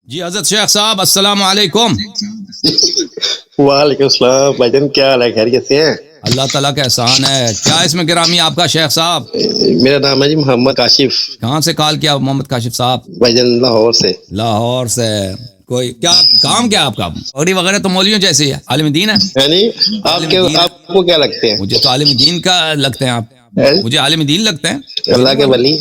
جی حضرت شیخ صاحب السلام علیکم. وعلیکم السلام بھائی، کیا حال ہے؟ خیریت سے ہیں؟ اللہ تعالیٰ کا احسان ہے. کیا اس میں گرامی آپ کا شیخ صاحب؟ میرا نام ہے جی محمد کاشف. کہاں سے کال کیا محمد کاشف صاحب؟ بھائی جان لاہور سے. لاہور سے. کوئی کیا کام کیا آپ کا؟ پگڑی وغیرہ تو مولویوں جیسے ہی ہے. عالم دین ہے. یعنی آپ کو کیا لگتے ہیں؟ مجھے تو عالم دین کا لگتے ہیں آپ. مجھے عالم دین لگتے ہیں. اللہ کے ولی.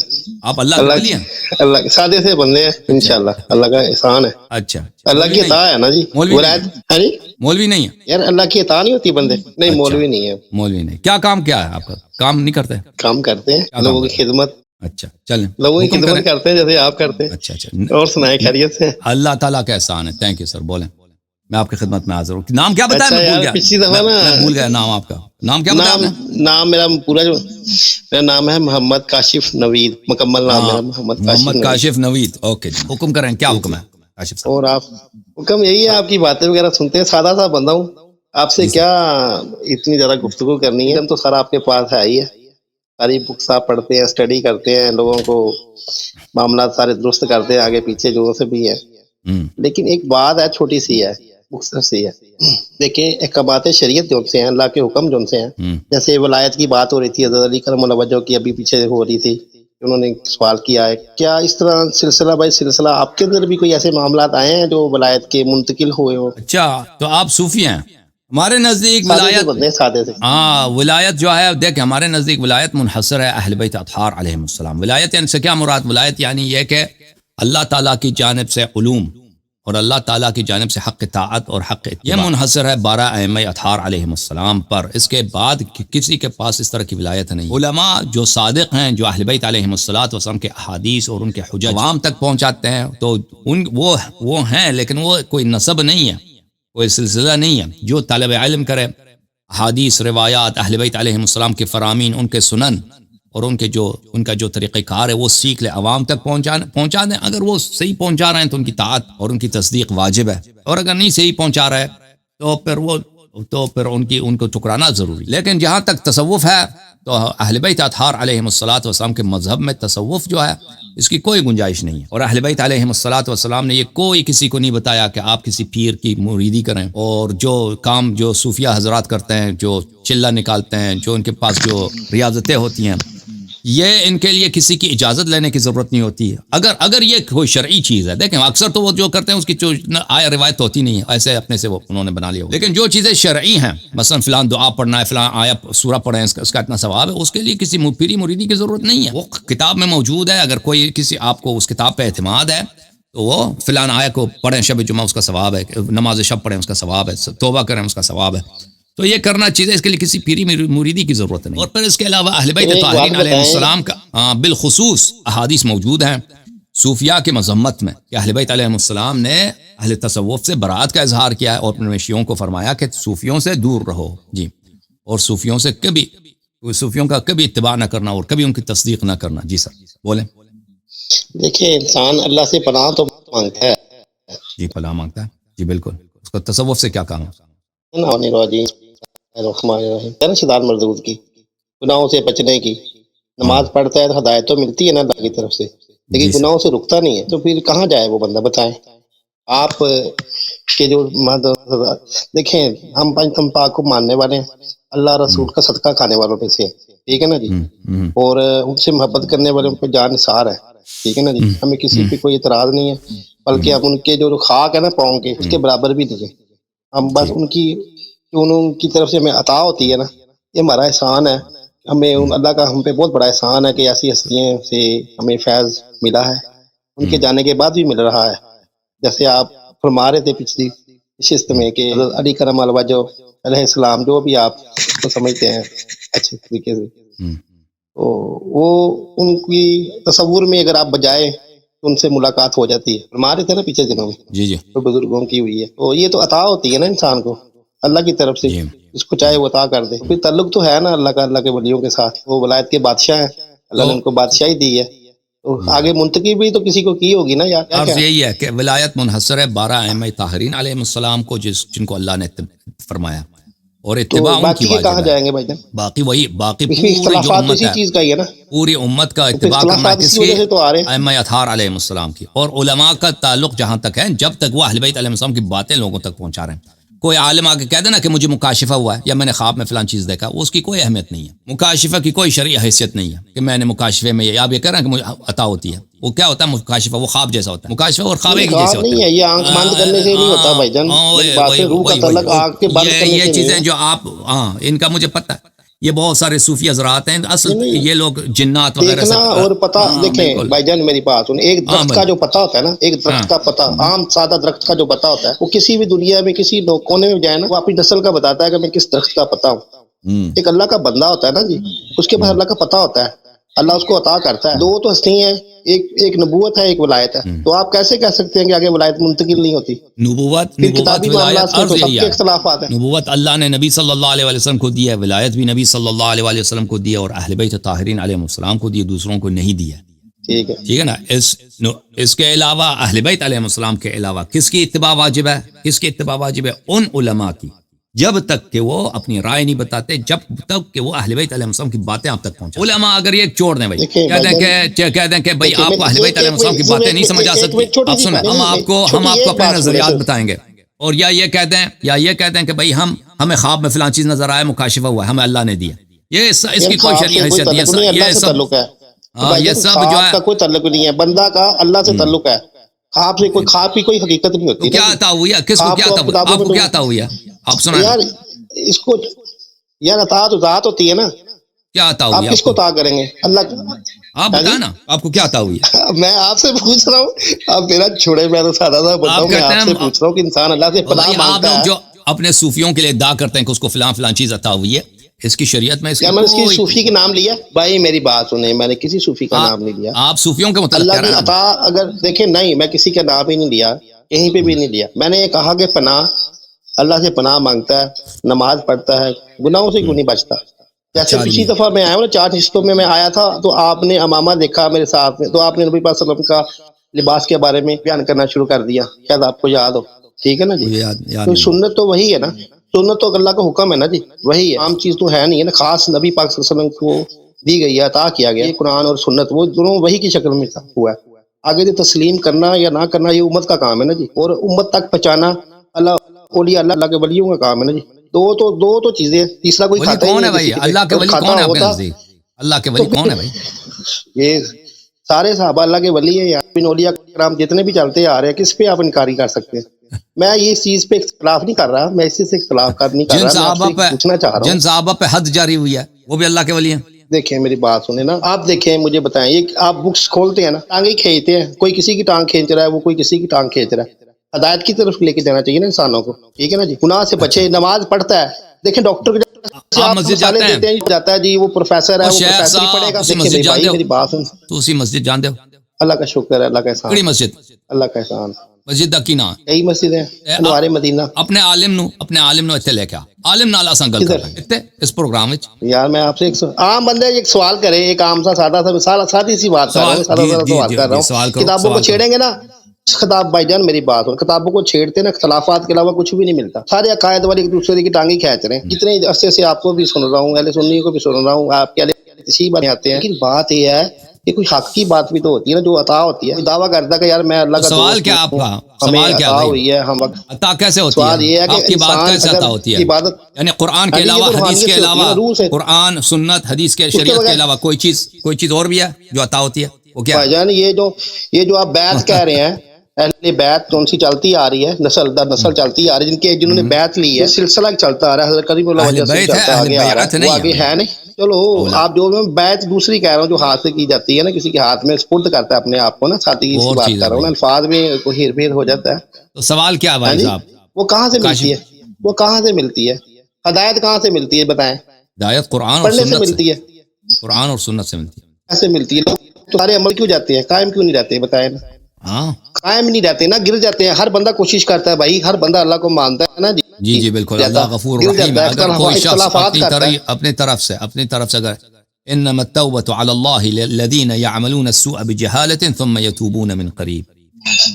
آپ اللہ کے ولی ہیں؟ اللہ کے سادے سے بندے ہیں انشاءاللہ. اللہ کا احسان ہے. اچھا اللہ کی عطا ہے نا جی. ولایت ہے جی. مولوی نہیں ہے یار اللہ کی عطا نہیں ہوتی بندے. نہیں مولوی نہیں ہے. مولوی نہیں. کیا کام کیا ہے آپ کا؟ کام نہیں کرتے؟ کام کرتے ہیں لوگوں کی خدمت. اچھا چلیں لوگوں کی خدمت کرتے ہیں جیسے آپ کرتے ہیں. اچھا اور سنائیں خیریت سے؟ اللہ تعالیٰ کا احسان ہے. Thank you sir. بولیں میں آپ کی خدمت میں حاضر ہوں. نام کیا بتایا؟ میں بھول گیا. پچھلی دفعہ میں بھول گیا نام آپ کا. نام کیا بتایا؟ نام میرا پورا میرا نام ہے محمد کاشف نوید. مکمل نام میرا محمد کاشف نوید. اوکے جی حکم کریں. کیا حکم ہے کاشف صاحب؟ اور آپ حکم یہی ہے، آپ کی باتیں وغیرہ سنتے ہیں. سادہ سا بندہ ہوں. آپ سے کیا اتنی زیادہ گفتگو کرنی ہے؟ ہم تو سر آپ کے پاس ہے ہی ہے. ساری بکس آپ پڑھتے ہیں، اسٹڈی کرتے ہیں، لوگوں کو معاملات سارے درست کرتے ہیں آگے پیچھے جو سے بھی ہے. لیکن ایک بات ہے چھوٹی سی ہے، مختصر سی ہے. دیکھیں ایک بات ہے، شریعت جو سے ہیں، اللہ کے حکم جو سے ہیں. جیسے ولایت کی بات ہو رہی تھی حضرت علی کرم اللہ وجہ کی، ابھی پیچھے ہو رہی تھی، انہوں نے سوال کیا ہے کیا اس طرح سلسلہ بائی سلسلہ آپ کے اندر بھی کوئی ایسے معاملات آئے ہیں جو ولایت کے منتقل ہوئے ہو؟ اچھا تو آپ صوفی ہیں. ہمارے نزدیک ولایت ولایت جو ہے دیکھ ہمارے نزدیک ولایت منحصر ہے اہل بیت اطہار علیہم السلام. ولایت یعنی سے کیا مراد؟ ولایت یعنی یہ کہ اللہ تعالیٰ کی جانب سے علوم اور اللہ تعالیٰ کی جانب سے حق طاعت اور حق یہ منحصر ہے 12 ائمہ اطہار علیہم السلام پر. اس کے بعد کسی کے پاس اس طرح کی ولایت نہیں. علماء جو صادق ہیں، جو اہل بیت علیہم السلام کے احادیث اور ان کے حجج عوام تک پہنچاتے ہیں، تو وہ ہیں، لیکن وہ کوئی نسب نہیں ہے، کوئی سلسلہ نہیں ہے. جو طالب علم کرے حدیث روایات اہل بیت علیہم السلام کے فرامین، ان کے سنن اور ان کا جو طریقہ کار ہے وہ سیکھ لے، عوام تک پہنچا دیں. اگر وہ صحیح پہنچا رہے ہیں تو ان کی طاعت اور ان کی تصدیق واجب ہے، اور اگر نہیں صحیح پہنچا رہے تو پھر ان کو ٹکرانا ضروری. لیکن جہاں تک تصوف ہے تو اہل بیت اطہار علیہم السلام کے مذہب میں تصوف جو ہے اس کی کوئی گنجائش نہیں ہے. اور اہل بیت علیہم السلام نے یہ کوئی کسی کو نہیں بتایا کہ آپ کسی پیر کی مریدی کریں. اور جو کام جو صوفیہ حضرات کرتے ہیں، جو چلہ نکالتے ہیں، جو ان کے پاس جو ریاضتیں ہوتی ہیں، یہ ان کے لیے کسی کی اجازت لینے کی ضرورت نہیں ہوتی ہے. اگر یہ کوئی شرعی چیز ہے، دیکھیں اکثر تو وہ جو کرتے ہیں اس کی آیا روایت ہوتی نہیں ہے، ایسے اپنے سے وہ انہوں نے بنا لیا. لیکن جو چیزیں شرعی ہیں، مثلا فلان دعا پڑھنا ہے، فلان آیا سورہ پڑھیں، اس کا اتنا ثواب ہے، اس کے لیے کسی پیری مریدی کی ضرورت نہیں ہے. وہ کتاب میں موجود ہے. اگر کوئی کسی آپ کو اس کتاب پہ اعتماد ہے تو وہ فلان آیا کو پڑھیں شب جمعہ، اس کا ثواب ہے. نماز شب پڑھیں، اس کا ثواب ہے. توبہ کریں، اس کا ثواب ہے. تو یہ کرنا چیزیں، اس کے لیے کسی پیری مریدی کی ضرورت نہیں. اور پھر اس کے علاوہ اہل بیت طاہرین علیہ السلام کا بالخصوص احادیث موجود ہیں صوفیاء کے مذمت میں کہ اہل بیت علیہ السلام نے اہل تصوف سے برات کا اظہار کیا ہے، اور اپنے شیعوں کو فرمایا کہ صوفیوں سے دور رہو جی، اور صوفیوں کا کبھی اتباع نہ کرنا اور کبھی ان کی تصدیق نہ کرنا. جی سر بولیں. دیکھیں انسان اللہ سے پناہ تو مانگتا ہے. جی پناہ مانگتا ہے. جی بالکل. اس کو تصوف سے کیا کام ہے؟ شدان مردود کی گناہوں سے بچنے کی. نماز پڑھتا ہے تو ہدایت تو ملتی ہے نا اللہ کی طرف سے، لیکن گناہوں سے رکتا نہیں ہے. تو پھر کہاں جائے وہ بندہ؟ بتائیں آپ کے جو دیکھیں ہم پنچ پاک کو ماننے والے ہیں، اللہ رسول کا صدقہ کھانے والوں میں سے، ٹھیک ہے نا جی، اور ان سے محبت کرنے والوں پہ جان نثار ہے، ٹھیک ہے نا جی. ہمیں کسی پہ کوئی اعتراض نہیں ہے، بلکہ ہم ان کے جو خاک ہے نا پاؤں کے، اس کے برابر بھی نہیں ہے. ہم بس ان کی طرف سے ہمیں عطا ہوتی ہے نا، یہ ہمارا احسان ہے. ہمیں اللہ کا ہم پہ بہت بڑا احسان ہے کہ ایسی ہستیاں سے ہمیں فیض ملا ہے، ان کے جانے کے بعد بھی مل رہا ہے. جیسے آپ فرما رہے تھے پچھلی نشست میں کہ علی کرم الوجہ علیہ السلام، جو بھی آپ کو سمجھتے ہیں اچھے طریقے سے، تو وہ ان کی تصور میں اگر آپ بجائے تو ان سے ملاقات ہو جاتی ہے. فرما رہے تھے نا پیچھے دنوں میں جی تو بزرگوں کی ہوئی ہے. تو یہ تو عطا ہوتی ہے نا انسان کو اللہ کی طرف سے، اس کو چاہے وہ عطا کر دے. پھر تعلق تو ہے نا اللہ کا، اللہ کے ولیوں کے ساتھ. وہ ولایت کے بادشاہ ہیں، اللہ نے ان کو بادشاہی دی ہے، تو آگے منتقل بھی تو کسی کو کی ہوگی نا یار. عرض یہی ہے کہ ولایت منحصر ہے 12 ائمہ طاہرین علیہ السلام کو، جن کو اللہ نے فرمایا. اور تو اتباع ان کی باقی کے کہاں واجب ہے. جائیں گے بھائی جان؟ باقی باقی اس میں پوری جو اختلافات امت اسی ہے، چیز کا ہی ہے نا، پوری امت کا تو اتباع کرنا ہے اختلافات کس اسی کی؟ وجہ سے تو آ رہے ہیں. ائمہ اطہار علیہ السلام کی. اور علماء کا تعلق جہاں تک ہے، جب تک وہ اہل بیت علیہ السلام کی باتیں لوگوں تک پہنچا رہے ہیں. کوئی عالم آ کے کہہ دینا کہ مجھے مکاشفہ ہوا ہے یا میں نے خواب میں فلان چیز دیکھا، وہ اس کی کوئی اہمیت نہیں ہے. مکاشفہ کی کوئی شرعی حیثیت نہیں ہے کہ میں نے مکاشفے میں آپ یہ کہہ رہے ہیں کہ مجھے عطا ہوتی ہے. وہ کیا ہوتا ہے مکاشفہ؟ وہ خواب جیسا ہوتا ہے. مکاشفہ اور خواب ایک ہی جیسے خواب ہوتے نہیں ہیں. ہے، یہ آنکھ بند کرنے سے نہیں ہوتا بھائی جان، میری بات ہے، روح کا تعلق آنکھ کے بند کرنے یہ سے نہیں چیزیں ہے. جو آپ ان کا مجھے پتہ ہے، یہ بہت سارے صوفی حضرات ہیں اصل نہیں، یہ لوگ جنات وغیرہ دیکھنا سے. اور پتا. دیکھیں بالکل. بھائی جان میری بات سنیں، ایک ہاں درخت بھائی. کا جو پتا ہوتا ہے نا، ایک درخت کا پتا، عام سادہ درخت کا جو پتا ہوتا ہے، وہ کسی بھی دنیا میں کسی کونے میں جائے نا، وہ اپنی نسل کا بتاتا ہے کہ میں کس درخت کا پتا ہوں. ایک اللہ کا بندہ ہوتا ہے نا جی، اس کے پاس اللہ کا پتا ہوتا ہے، اللہ اس کو عطا کرتا ہے. دو تو ہستی ہیں، ایک نبوت ہے، ایک ولایت ہے. تو آپ کیسے کہہ سکتے ہیں کہ آگے ولایت منتقل نہیں ہوتی؟ پھر نبوت کتابی ولایت معاملات میں عرض تو سب یہی کے ہے. اختلافات ہیں. نبوت اللہ نے نبی صلی اللہ علیہ وسلم کو دی ہے، ولایت بھی نبی صلی اللہ علیہ وسلم کو دی ہے، اور اہل بیت طاہرین علیہ السلام کو دی ہے، دوسروں کو نہیں دی ہے. ٹھیک ہے، ٹھیک ہے نا. اس کے علاوہ اہل بیت علیہ السلام کے علاوہ کس کی اتباع واجب ہے؟ کس کی اتباع واجب ہے؟ ان علماء کی، جب تک کہ وہ اپنی رائے نہیں بتاتے، جب تک کہ وہ اہل بیت علیہ السلام کی باتیں آپ تک پہنچائیں. علماء اگر یہ چھوڑ دیں بھائی، دیکھیں کہہ دیں کہ بھئی آپ کو اہل بیت علیہ السلام کی باتیں نہیں سمجھ آ سکتی، اب سنیں ہم آپ کو اپنے نظریات بتائیں گے. اور یا یہ کہہ دیں کہ بھئی ہمیں خواب میں فلان چیز نظر آیا، مکاشفہ ہوا ہے، ہمیں اللہ نے دیا. یہ اس کی کوئی شرعی حیثیت نہیں ہے. اللہ سے تعلق ہے. یہ سب جو خواب ہے کا کوئی تعلق نہیں ہے، بندہ کا اللہ سے تعلق ہے. خواب سے کوئی خواب کی کوئی حقیقت نہیں تو ہوتی. کیا عطا ہوئی ہے؟ کس کو کیا عطا ہوئی؟ آپ کو کیا عطا ہوئی ہے؟ آپ سنائیں. یار اس کو یار عطا تو ذات ہوتی ہے نا، کیا عطا ہوئی آپ کس کو عطا کریں گے؟ اللہ. آپ بتائیں نا آپ کو کیا عطا ہوئی ہے؟ میں آپ سے پوچھ رہا ہوں، آپ میرا چھوڑے، میں تو سادہ سا بتا ہوں. میں آپ سے پوچھ رہا ہوں کہ انسان اللہ سے پناہ آپ مانگتا لوگ ہے. جو اپنے صوفیوں کے لیے ادعا کرتے ہیں کہ اس کو فلان چیز عطا ہوئی ہے، اس کی شریعت میں اس کیا کی میں نے کسی کوئی. صوفی کے نام لیا؟ بھائی میری بات سنیں، میں نے کسی صوفی کا نام نہیں لیا. آپ صوفیوں کے متعلق اللہ کہہ رہے کی ہیں. عطا اگر دیکھیں، نہیں میں کسی کا نام ہی نہیں لیا، کہیں پہ بھی نہیں لیا. میں نے یہ کہا کہ پناہ، اللہ سے پناہ مانگتا ہے، نماز پڑھتا ہے، گناہوں سے کیوں نہیں بچتا. جیسے پچھلی دفعہ میں آیا ہوں نا، 4 حصوں میں آیا تھا، تو آپ نے امامہ دیکھا میرے ساتھ میں، تو آپ نے نبی پاک صلی اللہ علیہ وسلم کا لباس کے بارے میں بیان کرنا شروع کر دیا. شاید آپ کو یاد ہو. ٹھیک ہے نا جی. تو سنت تو وہی ہے نا، سنت تو اللہ کا حکم ہے نا جی، وہی ہے. عام چیز تو ہے نہیں ہے نا، خاص نبی پاک صلی اللہ علیہ وسلم کو دی گئی ہے، عطا کیا گیا. قرآن اور سنت وہ دونوں وہی کی شکل میں ہوا ہے. آگے جو تسلیم کرنا یا نہ کرنا یہ امت کا کام ہے نا جی، اور امت تک پہنچانا اللہ اولیاء اللہ کے ولیوں کا کام ہے نا جی. دو تو چیزیں، تیسرا کوئی ولی کھاتا ہی کون نہیں ہے ہے بھائی؟ کسی پہ. اللہ کے اگر ولی کھاتا کون ہے آپ کے ہوتا نزدیک؟ اللہ کے تو ولی کون ہے بھائی؟ یہ سارے صحابہ اللہ کے ولی ہیں. بن اولیاء کرام جتنے بھی چلتے آ رہے ہیں، کس پہ آپ انکاری کر سکتے ہیں؟ میں یہ چیز پہ اختلاف نہیں کر رہا، میں اسی سے اختلاف نہیں کر رہا. میں آپ سے پوچھنا چاہ رہا ہوں، جن صحابہ پہ حد جاری ہوئی ہے وہ بھی اللہ کے ولی ہیں؟ دیکھیں میری بات سنیں نا، آپ دیکھیں مجھے بتائیں، یہ آپ بکس کھولتے ہیں نا، ٹانگیں کھینچتے ہیں، کوئی کسی کی ٹانگ کھینچ رہا ہے، وہ کوئی کسی کی ٹانگ کھینچ رہا ہے. ہدایت کی طرف لے کے جانا چاہیے نا انسانوں کو. ٹھیک ہے نا جی. گناہ سے بچے، نماز پڑھتا ہے. دیکھیں ڈاکٹر سے آپ آپ مسجد مثالیں جاتے ہیں؟ دیتے ہیں، جاتا ہے جی وہ پروفیسر ہے، وہ وہ شیخ پروفیسری پڑھے صاحب گا. تسی دیکھیں مسجد میری جان بھائی دے ہو؟ میری بات سن، تو اسی مسجد جان دے ہو؟ اللہ کا شکر ہے، اللہ کا احسان، کیڑی مسجد؟ اللہ کا احسان. مسجد دا کی نام؟ کئی مسجد ہیں، انوار مدینہ. اپنے عالم نو اتنے لے کے آ، عالم نال اساں گل کدھر؟ کریں اتنے اس پروگرام وچ. یار میں آپ سے ایک عام بندے ایک سوال کرے، ایک عام سا سادہ سا مثال، سادی سی بات کر رہا ہوں، سادہ سوال کر رہا سوال ہوں. کرو، کتابوں کو سوال کرو. چھیڑیں گے نا، خطاب بھائی جان میری بات ہو، کتابوں کو چھیڑتے نا، اختلافات کے علاوہ کچھ بھی نہیں ملتا. سارے عقائد والے ایک دوسرے کی ٹانگیں کھینچ رہے ہیں. جتنے عرصے سے آپ کو بھی سن رہا ہوں، اہل سنی کو بھی سن رہا ہوں، آپ کے اسی باتیں آتے ہیں. لیکن بات یہ ہے کہ کوئی حق کی بات بھی تو ہوتی ہے نا، جو عطا ہوتی ہے. دعویٰ کرتا ہے کہ یار میں اللہ کا سوال دوست کیا ہوں، آپ کا؟ ہمیں سوال کیا عطا بھائی؟ ہوئی ہے، ہم عطا کیسے ہوتی ہے؟ سوال یہ ہے کہ آپ کی بات انسان کیسے اگر عطا ہوتی ہے؟ عبادت، یعنی قرآن کے یہ علاوہ، تو حدیث روحانیت کے سے ہوتی ہے علاوہ، نا، روح سے. قرآن سنت حدیث کے اس کے شریعت کے بغیر علاوہ کوئی چیز اور بھی ہے جو عطا ہوتی ہے؟ وہ کیا بھائی جان یہ جو آپ بیعت کہہ رہے ہیں، اہل بیعت کون سی چلتی آ رہی ہے، نسل در نسل چلتی آ رہی ہے، جنہوں نے بیعت لی ہے، سلسلہ چلتا آ رہا ہے، حضرت کریم اللہ اہل وجہ سے بیت ہے، چلتا اہل آگے آ رہا بیعت ہے، وہ نہیں آگے بھائی. ہے نہیں. چلو آپ جو میں بیعت دوسری کہہ رہا ہوں، جو ہاتھ سے کی جاتی ہے نا، کسی کے ہاتھ میں سپرد کرتا ہے اپنے آپ کو نا، ساتھی وہ کی اور بات چیز کر ہے رہا ہوں نا، بھائی. الفاظ میں کوئی ہیر پھیر ہو جاتا ہے. تو سوال کیا ہاں بھائی جی، صاحب؟ وہ کہاں سے کاشف ملتی ہے؟ وہ کہاں سے ملتی ہے؟ ہدایت کہاں سے ملتی ہے بتائیں؟ ہدایت قرآن اور پڑھنے سے سنت سے. ملتی ہے. قرآن اور سنت سے ملتی ہے. کیسے ملتی ہے؟ لوگ تو سارے عمل کیوں جاتے ہیں، قائم کیوں نہیں رہتے بتائیں نا؟ ہاں قائم نہیں رہتے نا، گر جاتے ہیں. ہر بندہ کوشش کرتا ہے بھائی، ہر بندہ اللہ کو مانتا ہے نا جی بالکل. جاتا اللہ غفور گر رحیم جاتا ہے. ہے، اگر کوئی شخص اختلافات کرتا ہے. اپنی طرف سے اگر انما التوبة على الله للذين يعملون السوء بجهالة ثم يتوبون من قريب.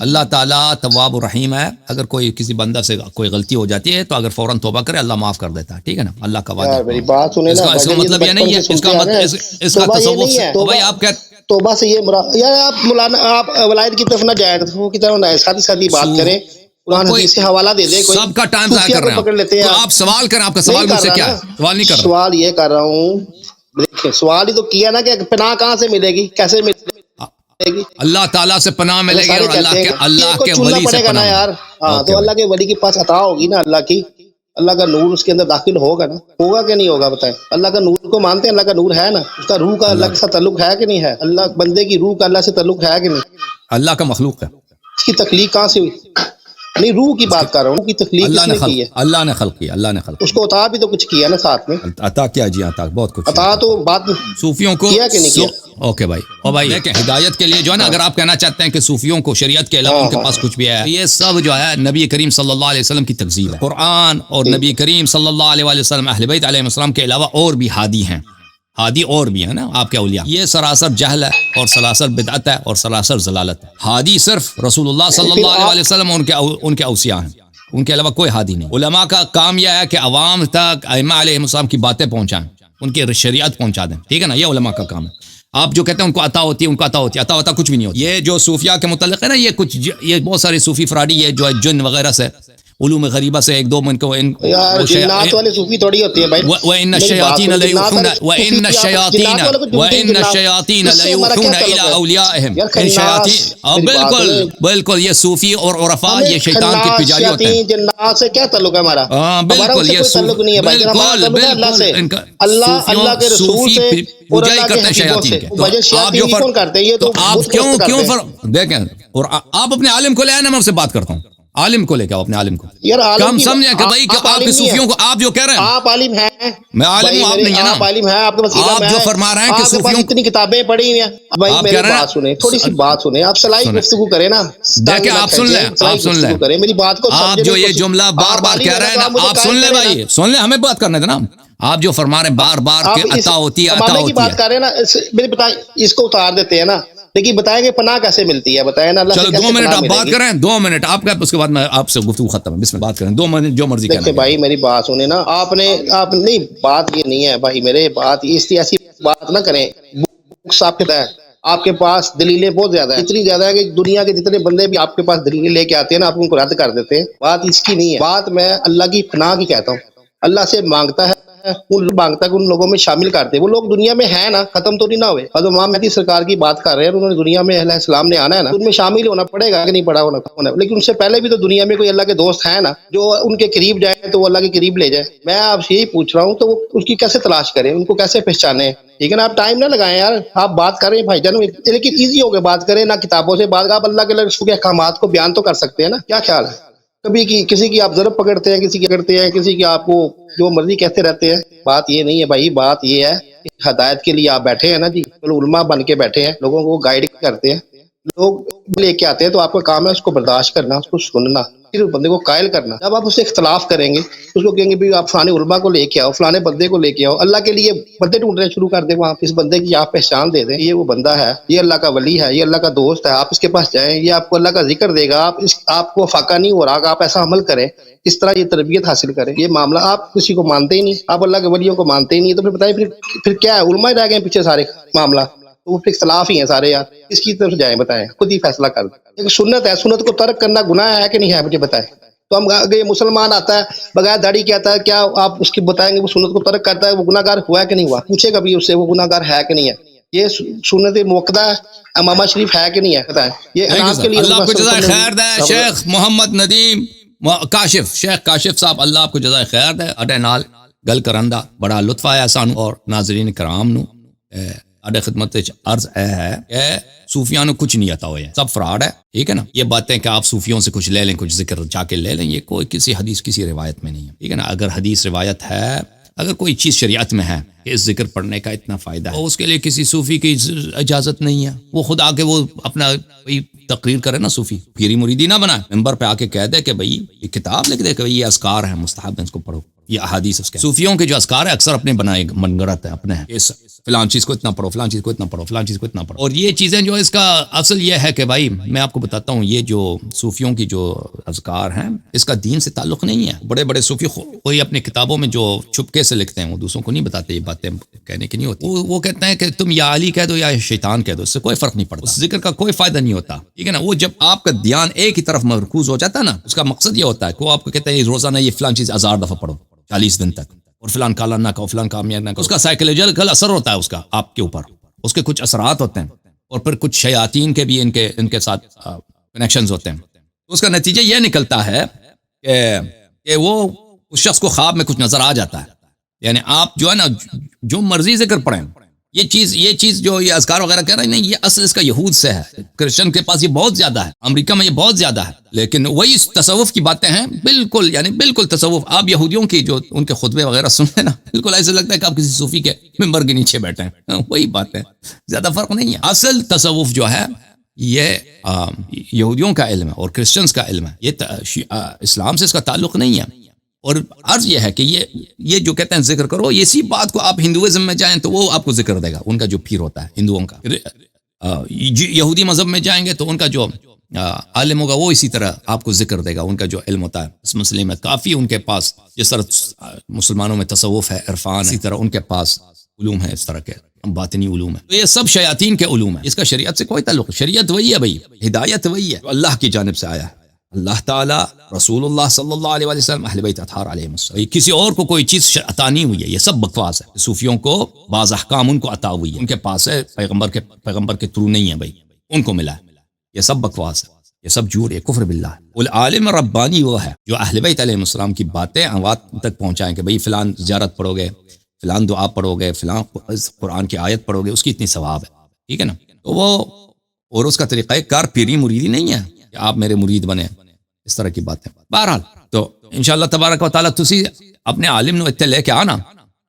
اللہ تعالیٰ تواب الرحیم ہے. اگر کوئی کسی بندہ سے کوئی غلطی ہو جاتی ہے تو اگر فوراً توبہ کرے اللہ معاف کر دیتا ہے. ٹھیک ہے نا, اللہ کا وعدہ. میری بات سنیں نا, اس کا مطلب یہ نہیں ہے, اس کا تصوف بھائی آپ کہتے توبہ سے یہ مراد, یار آپ مولانا آپ ولایت کی طرف نہ جائیں, تصوف کی طرف نہ, ساتھی ساتھی بات کریں, قرآن حدیث سے حوالہ دے دیں. سب کا ٹائم ضائع کر رہے ہیں آپ. سوال کریں, آپ کا سوال مجھ سے کیا ہے؟ سوال نہیں کر رہا, سوال یہ کر رہا ہوں, دیکھیں سوال ہی تو کیا نا کہ پناہ کہاں سے ملے گی, کیسے ملے گی؟ اللہ تعالیٰ سے پناہ ملے گی اور اللہ کے ولی سے پناہ یار. ہاں تو اللہ کے ولی کے پاس عطا ہوگی نا, اللہ کی, اللہ کا نور اس کے اندر داخل ہوگا نا, ہوگا کہ نہیں ہوگا بتائیں؟ اللہ کا نور کو مانتے ہیں, اللہ کا نور ہے نا, اس کا روح کا اللہ کے ساتھ تعلق ہے کہ نہیں ہے؟ اللہ بندے کی روح کا اللہ سے تعلق ہے کہ نہیں؟ اللہ کا مخلوق ہے. اس کی تخلیق کہاں سے ہوئی؟ نہیں روح کی بات کر رہا ہوں, روح کی تخلیق کس نے کی ہے؟ اللہ نے خلق کیا, اللہ نے خلق اس کو عطا بھی تو کچھ کیا نا ساتھ میں. عطا کیا جی, عطا بہت کچھ عطا تو بات صوفیوں کو کیا کہ نہیں کیا. اوکے بھائی, اور بھائی دیکھیں ہدایت کے لیے جو ہے نا, اگر آپ کہنا چاہتے ہیں کہ صوفیوں کو شریعت کے علاوہ ان کے پاس کچھ بھی ہے, یہ سب جو ہے نبی کریم صلی اللہ علیہ وسلم کی تکذیب ہے. قرآن اور نبی کریم صلی اللہ علیہ وسلم اہل بیت علیہ السلام کے علاوہ اور بھی ہادی ہیں, ہادی اور بھی ہے نا آپ کے اولیاء. یہ سراسر جہل ہے اور سراسر بدعت ہے اور سراسر ضلالت ہے. ہادی صرف رسول اللہ صلی اللہ علیہ وسلم اور ان کے اوصیاء ہیں, ان کے علاوہ کوئی ہادی نہیں. علماء کا کام یہ ہے کہ عوام تک ائمہ علیہ السلام کی باتیں پہنچائیں, ان کی شریعت پہنچا دیں. ٹھیک ہے نا, یہ علماء کا کام ہے. آپ جو کہتے ہیں ان کو عطا ہوتی ہے, ان کو عطا ہوتی ہے, عطا کچھ بھی نہیں ہوتی. یہ جو صوفیاء کے متعلق ہے نا, یہ بہت سارے صوفی فراڈی ہے جو ہے جن وغیرہ سے, علوم غریبہ سے ایک دو من کو جنات والے صوفی تھوڑی ہوتی ہے بھائی. وَإِنَّ الشَّيَاطِينَ لَيُوحُونَ إِلَىٰ أَوْلِيَائِهِمْ. بالکل یہ صوفی اور عرفاء یہ شیطان کی پجاری ہوتے ہیں. جنات سے کیا تعلق ہے ہمارا؟ بالکل یہ تعلق نہیں ہے بھائی, اللہ سے, اللہ کے رسول سے اور اللہ کے حبیبوں سے. آپ جو کون کرتے ہیں یہ تو آپ کیوں دیکھیں, اور آپ اپنے عالم کو لے آئے نا, میں آپ سے بات کرتا ہوں, عالم کو لے کے اپنے عالم کو کم سمجھیں کہ بھائی کہ آپ کے صوفیوں کو, آپ جو کہہ رہے ہیں آپ عالم ہیں, میں عالم ہوں, آپ نہیں ہے نا, آپ عالم ہیں, آپ کا وسیلہ آپ جو فرما رہے ہیں کہ صوفیوں اتنی کتابیں پڑھی ہوئی ہیں. بھائی میری بات سنیں, تھوڑی سی بات سنیں, آپ صلاحی گفتگو کریں نا. دیکھیں آپ سن لیں, آپ سن لیں میری بات کو, آپ جو یہ جملہ بار بار کہہ رہے ہیں نا, آپ سن لیں بھائی, سن لیں, ہمیں بات کرنے دیں نا. آپ جو فرما رہے ہیں بار بار کہ عطا ہوتی ہے, عطا ہوتی ہے, بات کر رہے ہیں نا, میری بتائیں اس کو اتار دیتے ہیں نا, لیکن بتائیں گے پناہ کیسے ملتی ہے, بتائیں نا. چلو 2 منٹ آپ بات کریں, 2 منٹ آپ کا, اس کے بعد میں آپ سے گفتگو ختم ہے, بس میں بات کریں 2 منٹ جو مرضی کریں. بھائی میری بات سنیں نا, آپ نہیں, بات یہ نہیں ہے بھائی, میرے بات اس ایسی بات نہ کریں. آپ کے پاس دلیلیں بہت زیادہ ہیں, اتنی زیادہ ہے کہ دنیا کے جتنے بندے بھی آپ کے پاس دلیلیں لے کے آتے ہیں نا, آپ ان کو رد کر دیتے ہیں. بات اس کی نہیں ہے, بات میں اللہ کی پناہ کی کہتا ہوں. اللہ سے مانگتا ہے, مانگتا ہے کہ ان لوگوں میں شامل کرتے ہیں. وہ لوگ دنیا میں ہیں نا, ختم تو نہیں نہ ہوئے. حضرت امام مہدی سرکار کی بات کر رہے ہیں, انہوں نے دنیا میں علیہ السلام نے آنا ہے نا, ان میں شامل ہونا پڑے گا کہ نہیں پڑا ہونا, لیکن ان سے پہلے بھی تو دنیا میں کوئی اللہ کے دوست ہیں نا, جو ان کے قریب جائیں تو وہ اللہ کے قریب لے جائے. میں آپ سے یہی پوچھ رہا ہوں, تو وہ اس کی کیسے تلاش کریں, ان کو کیسے پہچانے؟ ٹھیک ہے نا, آپ ٹائم نہ لگائیں یار, آپ بات کریں بھائی جان, لیکن ایزی ہو کے بات کریں نا, کتابوں سے بات. آپ اللہ کے رسول کے احکامات کو بیان تو کر سکتے ہیں نا, کیا خیال ہے؟ کبھی کسی کی آپ ضرب پکڑتے ہیں, کسی کی کرتے ہیں, کسی کی آپ کو جو مرضی کہتے رہتے ہیں. بات یہ نہیں ہے بھائی, بات یہ ہے کہ ہدایت کے لیے آپ بیٹھے ہیں نا جی, علماء بن کے بیٹھے ہیں, لوگوں کو گائیڈ کرتے ہیں, لوگ لے کے آتے ہیں, تو آپ کا کام ہے اس کو برداشت کرنا, اس کو سننا, پھر اس بندے کو قائل کرنا. جب آپ اس سے اختلاف کریں گے, اس کو کہیں گے بھی آپ فلانے علماء کو لے کے آؤ, فلانے بندے کو لے کے آؤ, اللہ کے لیے بندے ڈھونڈنے شروع کر دیں وہاں. اس بندے کی آپ پہچان دے دیں, یہ وہ بندہ ہے, یہ اللہ کا ولی ہے, یہ اللہ کا دوست ہے, آپ اس کے پاس جائیں, یہ آپ کو اللہ کا ذکر دے گا, آپ کو فاقہ نہیں ہو رہا, آپ ایسا عمل کریں, اس طرح یہ تربیت حاصل کریں. یہ معاملہ آپ کسی کو مانتے ہی نہیں, آپ اللہ کے ولیوں کو مانتے ہی نہیں, تو پھر بتائیں پھر کیا ہے؟ علماء رہ گئے پیچھے سارے معاملہ, تو وہ پھر اختلاف ہی ہیں سارے یار. اس کی طرف جائیں, بتائیں, خود ہی فیصلہ کر دیں. ایک سنت ہے, سنت کو ترک کرنا گناہ ہے کہ نہیں ہے؟ مجھے بتائیں. تو ہم اگر یہ مسلمان آتا ہے بغیر داڑھی کے آتا ہے, کیا آپ اس کی بتائیں گے وہ سنت کو ترک کرتا ہے, وہ گناہ گار ہوا ہے کہ نہیں ہوا؟ پوچھے کبھی اس سے وہ گناہ گار ہے کہ نہیں ہے؟ یہ سنت موقدہ امامہ شریف ہے کہ نہیں ہے؟ بتائیں. یہ انعام کے لیے اللہ کو جزائے خیر دے. شیخ محمد ندیم کاشف, شیخ کاشف صاحب, اللہ آپ کو جزائے خیر دے. اڈے نال گل کرندہ بڑا لطف آیا سانو, اور ناظرین کرام نو اڈے خدمت عرض ہے کہ صوفیاں نو کچھ نہیں آتا ہوا ہے, سب فراڈ ہے. ٹھیک ہے نا, یہ باتیں کہ آپ صوفیوں سے کچھ لے لیں, کچھ ذکر جا کے لے لیں, یہ کوئی کسی حدیث کسی روایت میں نہیں ہے. ٹھیک ہے نا, اگر حدیث روایت ہے, اگر کوئی چیز شریعت میں ہے کہ اس ذکر پڑھنے کا اتنا فائدہ ہے, اس کے لیے کسی صوفی کی اجازت نہیں ہے. وہ خود آ کے وہ اپنا تقریر کرے نا, صوفی پیری مریدی نہ بنائے, ممبر پہ آ کے کہہ دے کہ بھئی یہ کتاب لکھ دے کہ یہ اذکار ہیں, مستحب ہیں, اس کو پڑھو. یہ احادیث اس کے صوفیوں کے جو اذکار ہے اکثر اپنے بنائے من گھڑت ہیں اپنے ہیں، فلان چیز کو اتنا پڑھو، فلان چیز کو اتنا پڑھو، فلان چیز کو اتنا پڑھو. اور یہ چیزیں جو اس کا اصل یہ ہے کہ بھائی میں آپ کو بتاتا ہوں، یہ جو صوفیوں کی جو اذکار ہیں اس کا دین سے تعلق نہیں ہے. بڑے بڑے صوفی کوئی اپنی کتابوں میں جو چھپکے سے لکھتے ہیں، وہ دوسروں کو نہیں بتاتے، یہ باتیں کہنے کی نہیں ہوتی. وہ کہتے ہیں کہ تم یا علی کہہ دو یا شیطان کہہ دو، اس سے کوئی فرق نہیں پڑتا، اس ذکر کا کوئی فائدہ نہیں ہوتا، ٹھیک ہے نا. وہ جب آپ کا دھیان ایک ہی طرف مرکوز ہو جاتا ہے نا، اس کا مقصد یہ ہوتا ہے کہ وہ آپ کو کہتے ہیں روزانہ یہ فلان چیز 1000 دفعہ پڑھو 40 دن تک، اور فلان کالا نہ کہو، فلان کامیاب نہ کہو. اس کا سائیکولوجیکل اثر ہوتا ہے اس کا آپ کے اوپر، اس کے کچھ اثرات ہوتے ہیں، اور پھر کچھ شیاطین کے بھی ان کے ساتھ کنیکشنز ہوتے ہیں. اس کا نتیجہ یہ نکلتا ہے کہ وہ اس شخص کو خواب میں کچھ نظر آ جاتا ہے. یعنی آپ جو ہے نا جو مرضی ذکر پڑھیں، یہ چیز جو یہ اذکار وغیرہ کہہ رہے ہیں، نہیں، یہ اصل اس کا یہود سے ہے. کرسچن کے پاس یہ بہت زیادہ ہے، امریکہ میں یہ بہت زیادہ ہے، لیکن وہی تصوف کی باتیں ہیں، بالکل یعنی بالکل تصوف. آپ یہودیوں کی جو ان کے خطبے وغیرہ سنتے نا، بالکل ایسے لگتا ہے کہ آپ کسی صوفی کے ممبر کے نیچے بیٹھے ہیں. وہی بات ہے، زیادہ فرق نہیں ہے. اصل تصوف جو ہے یہ یہودیوں کا علم ہے اور کرسچنز کا علم ہے، یہ اسلام سے اس کا تعلق نہیں ہے. اور عرض یہ ہے کہ یہ جو کہتے ہیں ذکر کرو، اسی بات کو آپ ہندوازم میں جائیں تو وہ آپ کو ذکر دے گا، ان کا جو پیر ہوتا ہے ہندوؤں کا. یہودی مذہب میں جائیں گے تو ان کا جو عالم ہوگا وہ اسی طرح آپ کو ذکر دے گا، ان کا جو علم ہوتا ہے اس مسئلے میں کافی ان کے پاس. جس طرح مسلمانوں میں تصوف ہے، عرفان ہے، اسی طرح ان کے پاس علوم ہے، اس طرح کے باطنی علوم ہے. تو یہ سب شیاطین کے علوم ہے، اس کا شریعت سے کوئی تعلق. شریعت وہی ہے بھائی، ہدایت وہی ہے جو اللہ کی جانب سے آیا ہے. اللہ تعالیٰ، رسول اللہ صلی اللہ علیہ وسلم، اہل بیت اطہار علیہ السلام. کسی اور کو کوئی چیز عطا نہیں ہوئی ہے، یہ سب بکواس ہے. صوفیوں کو بعض احکام ان کو عطا ہوئی ہے، ان کے پاس ہے، پیغمبر کے تھرو نہیں ہے بھائی، ان کو ملا ہے. یہ سب بکواس ہے، یہ سب جھوٹ ہے، کفر باللہ. العالم ربانی وہ ہے جو اہل بیت علیہ السلام کی باتیں عوام تک پہنچائیں کہ بھئی فلان زیارت پڑھو گے، فلان دعا پڑھو گے، فلان قرآن کی آیت پڑھو گے، اس کی اتنی ثواب ہے، ٹھیک ہے نا. تو وہ اور اس کا طریقہ کار پیری مریدی نہیں ہے کہ آپ میرے مرید بنے، اس طرح کی باتیں. بہرحال تو انشاءاللہ تبارک و تعالیٰ تسی اپنے عالم نو اتنے لے کے آنا،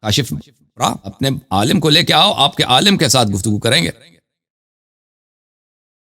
کاشف اپنے عالم کو لے کے آؤ، آپ کے عالم کے ساتھ گفتگو کریں گے.